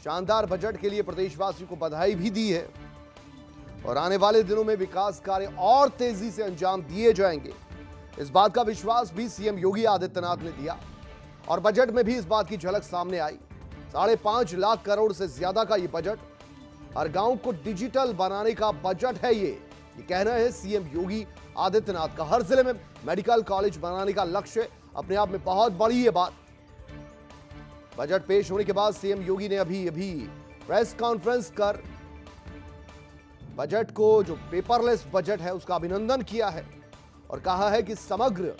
शानदार बजट के लिए प्रदेशवासियों को बधाई भी दी है और आने वाले दिनों में विकास कार्य और तेजी से अंजाम दिए जाएंगे। इस बात का विश्वास भी सीएम योगी आदित्यनाथ ने दिया और बजट में भी इस बात की झलक सामने आई। 5.5 लाख करोड़ से ज्यादा का ये बजट, हर गांव को डिजिटल बनाने का बजट है। ये कहना है सीएम योगी आदित्यनाथ का। हर जिले में मेडिकल कॉलेज बनाने का लक्ष्य अपने आप में बहुत बड़ी ये बात। बजट पेश होने के बाद सीएम योगी ने अभी प्रेस कॉन्फ्रेंस कर बजट को, जो पेपरलेस बजट है, उसका अभिनंदन किया है और कहा है कि समग्र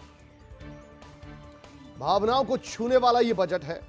भावनाओं को छूने वाला यह बजट है।